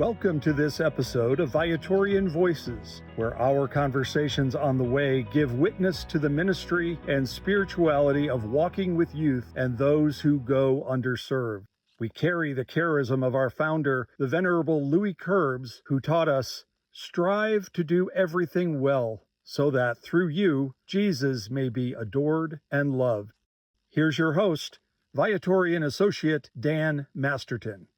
Welcome to this episode of Viatorian Voices, where our conversations on the way give witness to the ministry and spirituality of walking with youth and those who go underserved. We carry the charism of our founder, the Venerable Louis Querbes, who taught us, "Strive to do everything well, so that through you, Jesus may be adored and loved." Here's your host, Viatorian Associate Dan Masterton.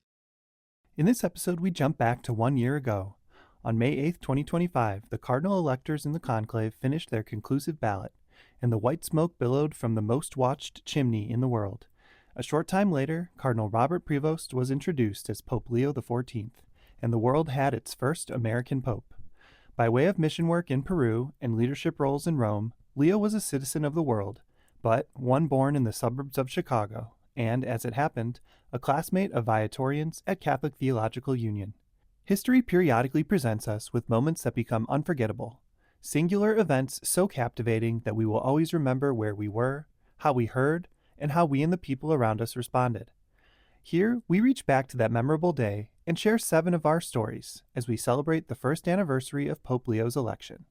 In this episode, we jump back to 1 year ago. On May 8, 2025, the cardinal electors in the conclave finished their conclusive ballot, and the white smoke billowed from the most watched chimney in the world. A short time later, Cardinal Robert Prevost was introduced as Pope Leo XIV, and the world had its first American pope. By way of mission work in Peru and leadership roles in Rome, Leo was a citizen of the world, but one born in the suburbs of Chicago, and, as it happened, a classmate of Viatorians at Catholic Theological Union. History periodically presents us with moments that become unforgettable, singular events so captivating that we will always remember where we were, how we heard, and how we and the people around us responded. Here, we reach back to that memorable day and share 7 of our stories as we celebrate the first anniversary of Pope Leo's election.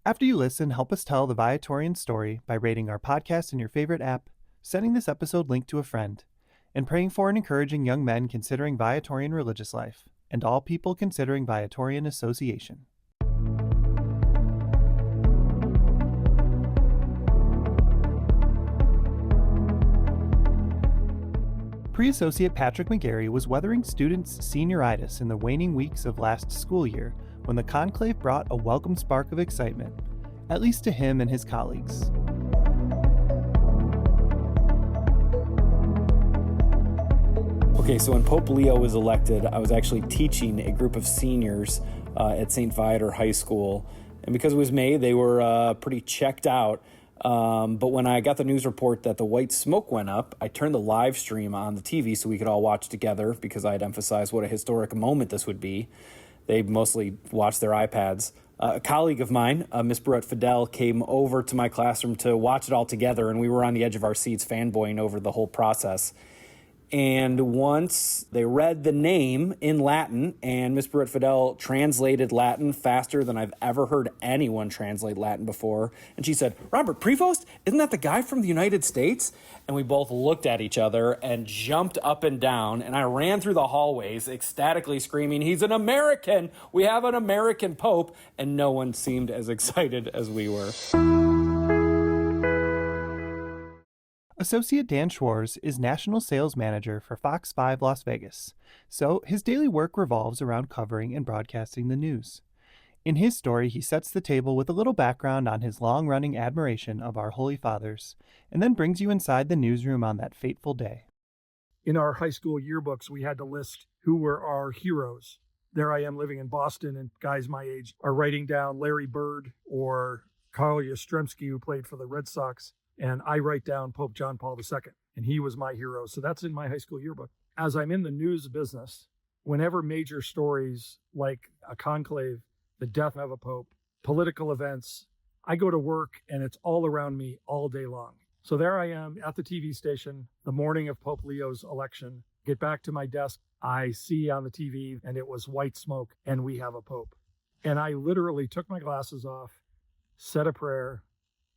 After you listen, help us tell the Viatorian story by rating our podcast in your favorite app, sending this episode link to a friend, and praying for and encouraging young men considering Viatorian religious life, and all people considering Viatorian association. Pre-Associate Patrick McGarry was weathering students' senioritis in the waning weeks of last school year when the conclave brought a welcome spark of excitement, at least to him and his colleagues. Okay, so when Pope Leo was elected, I was actually teaching a group of seniors at St. Viator High School. And because it was May, they were pretty checked out. But when I got the news report that the white smoke went up, I turned the live stream on the TV so we could all watch together because I had emphasized what a historic moment this would be. They mostly watched their iPads. A colleague of mine, Miss Fidel, came over to my classroom to watch it all together, and we were on the edge of our seats fanboying over the whole process. And once they read the name in Latin, and Miss Fidel translated Latin faster than I've ever heard anyone translate Latin before. And she said, "Robert Prevost, isn't that the guy from the United States?" And we both looked at each other and jumped up and down. And I ran through the hallways, ecstatically screaming, "He's an American! We have an American Pope!" And no one seemed as excited as we were. Associate Dan Schwarz is National Sales Manager for Fox 5 Las Vegas, so his daily work revolves around covering and broadcasting the news. In his story, he sets the table with a little background on his long-running admiration of our Holy Fathers, and then brings you inside the newsroom on that fateful day. In our high school yearbooks, we had to list who were our heroes. There I am living in Boston, and guys my age are writing down Larry Bird or Carl Yastrzemski, who played for the Red Sox. And I write down Pope John Paul II, and he was my hero. So that's in my high school yearbook. As I'm in the news business, whenever major stories like a conclave, the death of a pope, political events, I go to work and it's all around me all day long. So there I am at the TV station, the morning of Pope Leo's election, get back to my desk. I see on the TV and it was white smoke and we have a pope. And I literally took my glasses off, said a prayer,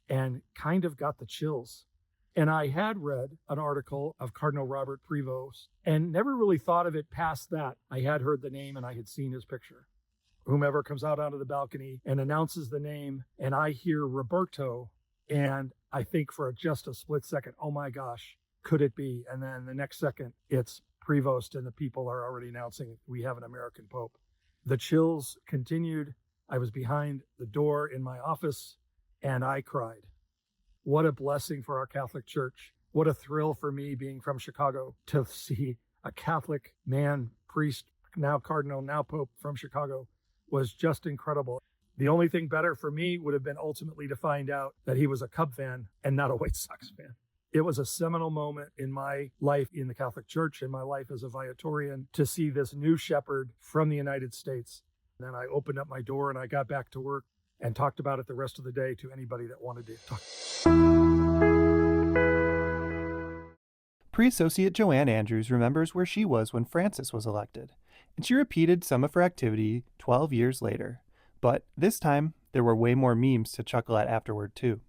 and kind of got the chills. And I had read an article of Cardinal Robert Prevost and never really thought of it past that. I had heard the name and I had seen his picture. Whomever comes out onto the balcony and announces the name, and I hear Roberto, and I think for just a split second, oh my gosh, could it be? And then the next second, it's Prevost, and the people are already announcing we have an American Pope. The chills continued. I was behind the door in my office, and I cried. What a blessing for our Catholic Church. What a thrill for me being from Chicago to see a Catholic man, priest, now cardinal, now pope from Chicago was just incredible. The only thing better for me would have been ultimately to find out that he was a Cub fan and not a White Sox fan. It was a seminal moment in my life in the Catholic Church, in my life as a Viatorian, to see this new shepherd from the United States. And then I opened up my door and I got back to work and talked about it the rest of the day to anybody that wanted to talk. Pre-Associate Joanne Andrews remembers where she was when Francis was elected, and she repeated some of her activity 12 years later. But this time, there were way more memes to chuckle at afterward, too.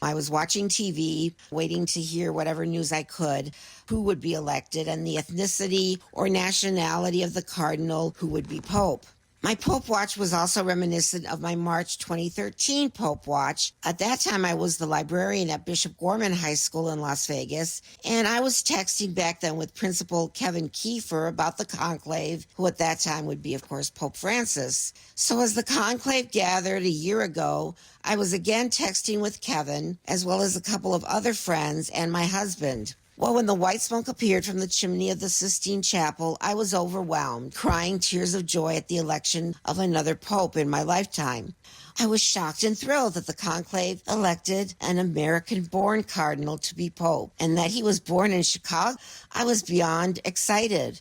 I was watching TV, waiting to hear whatever news I could, who would be elected, and the ethnicity or nationality of the cardinal who would be pope. My Pope watch was also reminiscent of my March 2013 Pope watch. At that time, I was the librarian at Bishop Gorman High School in Las Vegas, and I was texting back then with Principal Kevin Kiefer about the conclave, who at that time would be, of course, Pope Francis. So as the conclave gathered a year ago, I was again texting with Kevin, as well as a couple of other friends and my husband. Well, when the white smoke appeared from the chimney of the Sistine Chapel, I was overwhelmed, crying tears of joy at the election of another pope in my lifetime. I was shocked and thrilled that the conclave elected an American-born cardinal to be pope, and that he was born in Chicago. I was beyond excited.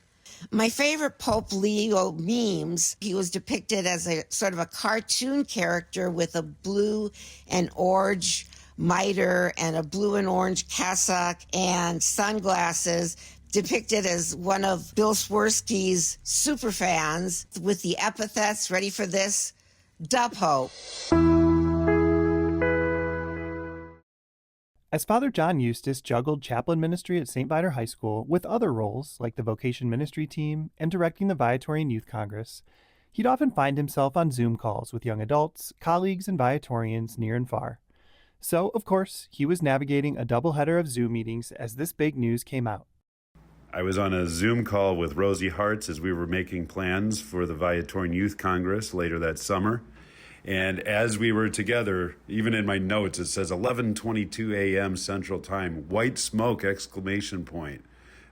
My favorite Pope Leo memes, he was depicted as a sort of a cartoon character with a blue and orange mitre and a blue and orange cassock and sunglasses, depicted as one of Bill Swirsky's super fans with the epithets, ready for this, Da Pope. As Father John Eustice juggled chaplain ministry at St. Viator High School with other roles like the vocation ministry team and directing the Viatorian Youth Congress, he'd often find himself on Zoom calls with young adults, colleagues, and Viatorians near and far. So, of course, he was navigating a doubleheader of Zoom meetings as this big news came out. I was on a Zoom call with Rosie Hartz as we were making plans for the Viatorian Youth Congress later that summer. And as we were together, even in my notes, it says 11:22 a.m. Central Time, white smoke, exclamation point.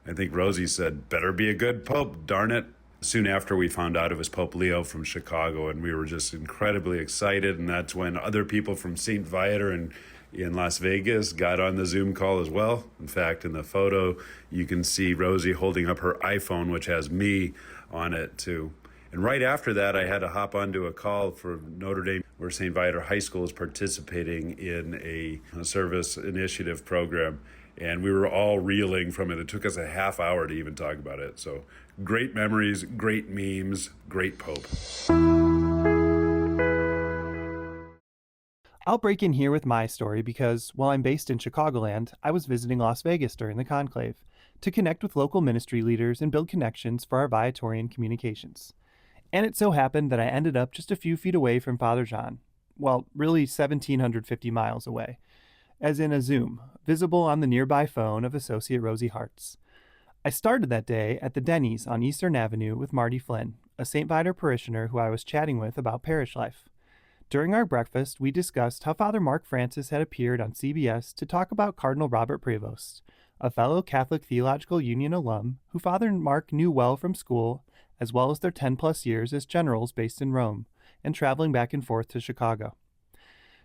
I think Rosie said, better be a good pope, darn it. Soon after we found out it was Pope Leo from Chicago, and we were just incredibly excited. And that's when other people from St. Viator and in Las Vegas got on the Zoom call as well. In fact, in the photo, you can see Rosie holding up her iPhone, which has me on it too. And right after that, I had to hop onto a call for Notre Dame, where St. Viator High School is participating in a service initiative program. And we were all reeling from it. It took us a half hour to even talk about it. So great memories, great memes, great Pope. I'll break in here with my story because, while I'm based in Chicagoland, I was visiting Las Vegas during the conclave to connect with local ministry leaders and build connections for our Viatorian communications. And it so happened that I ended up just a few feet away from Father John. Well, really 1,750 miles away, as in a Zoom, visible on the nearby phone of Associate Rosie Hartz. I started that day at the Denny's on Eastern Avenue with Marty Flynn, a St. Viator parishioner who I was chatting with about parish life. During our breakfast, we discussed how Father Mark Francis had appeared on CBS to talk about Cardinal Robert Prevost, a fellow Catholic Theological Union alum who Father Mark knew well from school, as well as their 10-plus years as generals based in Rome and traveling back and forth to Chicago.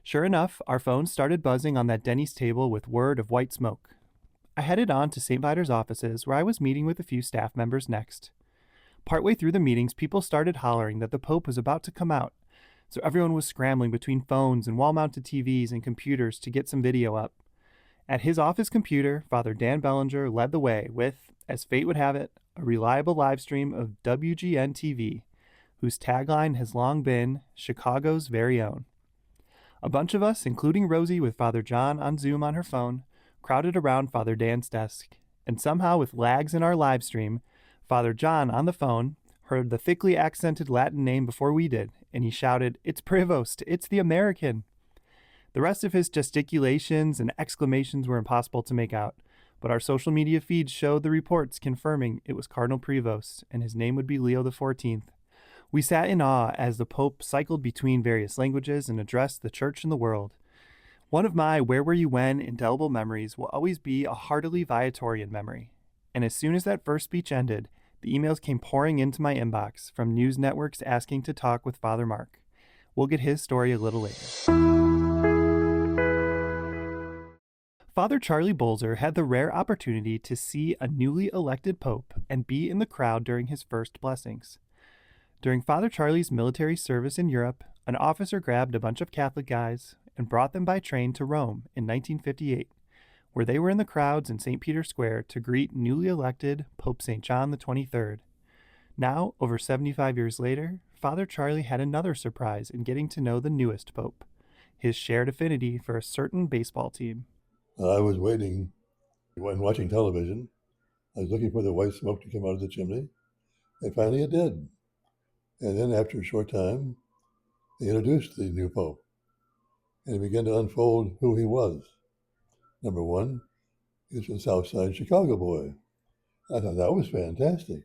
Sure enough, our phones started buzzing on that Denny's table with word of white smoke. I headed on to St. Viator's offices, where I was meeting with a few staff members next. Partway through the meetings, people started hollering that the Pope was about to come out, so everyone was scrambling between phones and wall-mounted TVs and computers to get some video up. At his office computer, Father Dan Bellinger led the way with, as fate would have it, a reliable live stream of WGN TV, whose tagline has long been Chicago's very own. A bunch of us, including Rosie with Father John on Zoom on her phone, crowded around Father Dan's desk, and somehow with lags in our live stream, Father John on the phone heard the thickly accented Latin name before we did, and he shouted, "It's Prevost! It's the American!" The rest of his gesticulations and exclamations were impossible to make out, but our social media feeds showed the reports confirming it was Cardinal Prevost, and his name would be Leo XIV. We sat in awe as the Pope cycled between various languages and addressed the Church and the world. One of my where were you when indelible memories will always be a heartily Viatorian memory. And as soon as that first speech ended, the emails came pouring into my inbox from news networks asking to talk with Father Mark. We'll get his story a little later. Father Charlie Bolser had the rare opportunity to see a newly elected pope and be in the crowd during his first blessings. During Father Charlie's military service in Europe, an officer grabbed a bunch of Catholic guys and brought them by train to Rome in 1958, where they were in the crowds in St. Peter's Square to greet newly elected Pope St. John XXIII. Now, over 75 years later, Father Charlie had another surprise in getting to know the newest pope, his shared affinity for a certain baseball team. I was waiting when watching television. I was looking for the white smoke to come out of the chimney, and finally it did. And then after a short time, they introduced the new pope, and it began to unfold who he was. Number one, he was a South Side Chicago boy. I thought that was fantastic.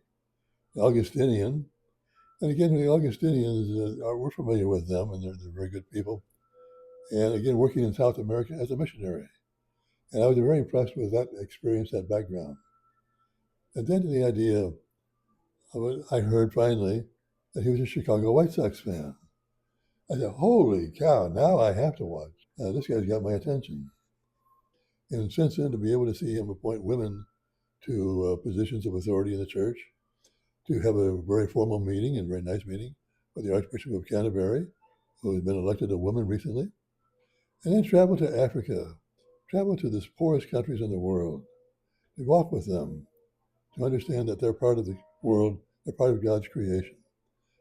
The Augustinian, and again, the Augustinians, we're familiar with them, and they're very good people. And again, working in South America as a missionary. And I was very impressed with that experience, that background. And then the idea, I heard finally that he was a Chicago White Sox fan. I said, holy cow, now I have to watch. This guy's got my attention. And since then, to be able to see him appoint women to positions of authority in the church, to have a very formal meeting, and very nice meeting, with the Archbishop of Canterbury, who has been elected a woman recently, and then travel to Africa, travel to the poorest countries in the world, to walk with them, to understand that they're part of the world, they're part of God's creation.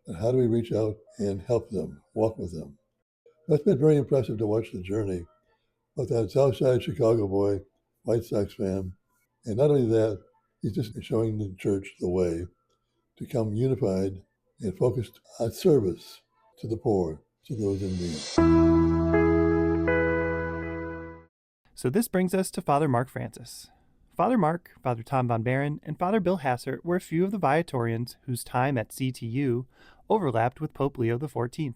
And how do we reach out and help them, walk with them? That's been very impressive to watch the journey of that Southside Chicago boy, White Sox fan. And not only that, he's just showing the church the way to come unified and focused on service to the poor, to those in need. So this brings us to Father Mark Francis. Father Mark, Father Tom Von Barron, and Father Bill Hassert were a few of the Viatorians whose time at CTU overlapped with Pope Leo XIV.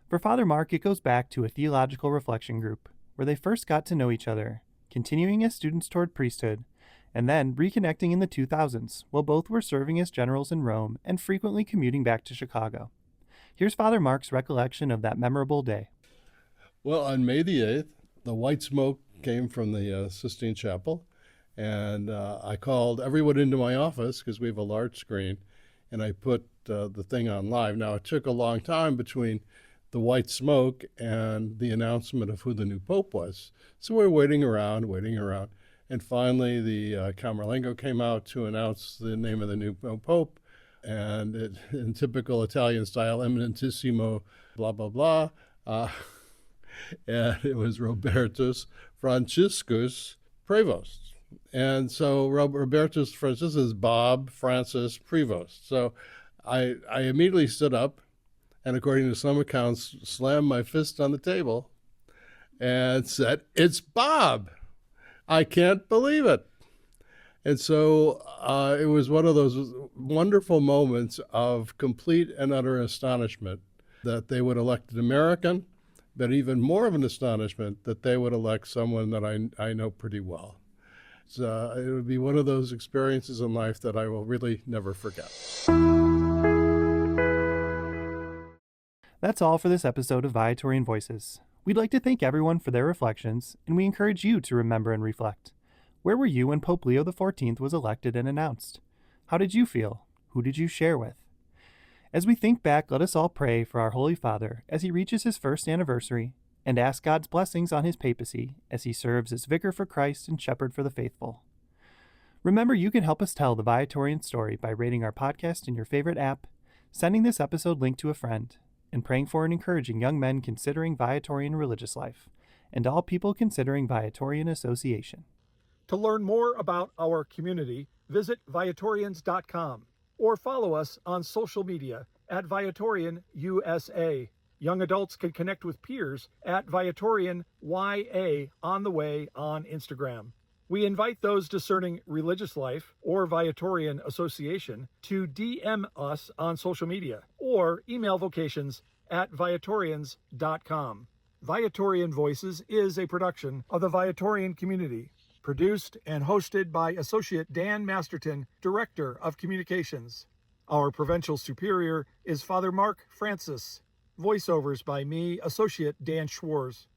For Father Mark, it goes back to a theological reflection group, where they first got to know each other, continuing as students toward priesthood, and then reconnecting in the 2000s, while both were serving as generals in Rome and frequently commuting back to Chicago. Here's Father Mark's recollection of that memorable day. Well, on May the 8th, the white smoke came from the Sistine Chapel, and I called everyone into my office because we have a large screen, and I put the thing on live. Now, it took a long time between the white smoke and the announcement of who the new pope was. So we're waiting around, and finally the Camerlengo came out to announce the name of the new pope, and in typical Italian style, eminentissimo, blah, blah, blah. And it was Robertus Franciscus Prevost. And so Robertus Franciscus is Bob Francis Prevost. So I immediately stood up and, according to some accounts, slammed my fist on the table and said, "It's Bob! I can't believe it." And so it was one of those wonderful moments of complete and utter astonishment that they would elect an American, but even more of an astonishment that they would elect someone that I know pretty well. So it would be one of those experiences in life that I will really never forget. That's all for this episode of Viatorian Voices. We'd like to thank everyone for their reflections, and we encourage you to remember and reflect. Where were you when Pope Leo XIV was elected and announced? How did you feel? Who did you share with? As we think back, let us all pray for our Holy Father as he reaches his first anniversary, and ask God's blessings on his papacy as he serves as vicar for Christ and shepherd for the faithful. Remember, you can help us tell the Viatorian story by rating our podcast in your favorite app, sending this episode link to a friend, and praying for and encouraging young men considering Viatorian religious life, and all people considering Viatorian association. To learn more about our community, visit Viatorians.com or follow us on social media at Viatorian USA. Young adults can connect with peers at Viatorian YA on the way on Instagram. We invite those discerning religious life or Viatorian association to DM us on social media or email vocations at Viatorians.com. Viatorian Voices is a production of the Viatorian community, produced and hosted by Associate Dan Masterton, Director of Communications. Our Provincial Superior is Father Mark Francis. Voiceovers by me, Associate Dan Schwarz.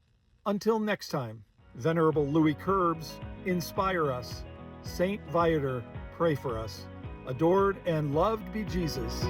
Until next time, Venerable Louis Curbs, inspire us. Saint Viator, pray for us. Adored and loved be Jesus.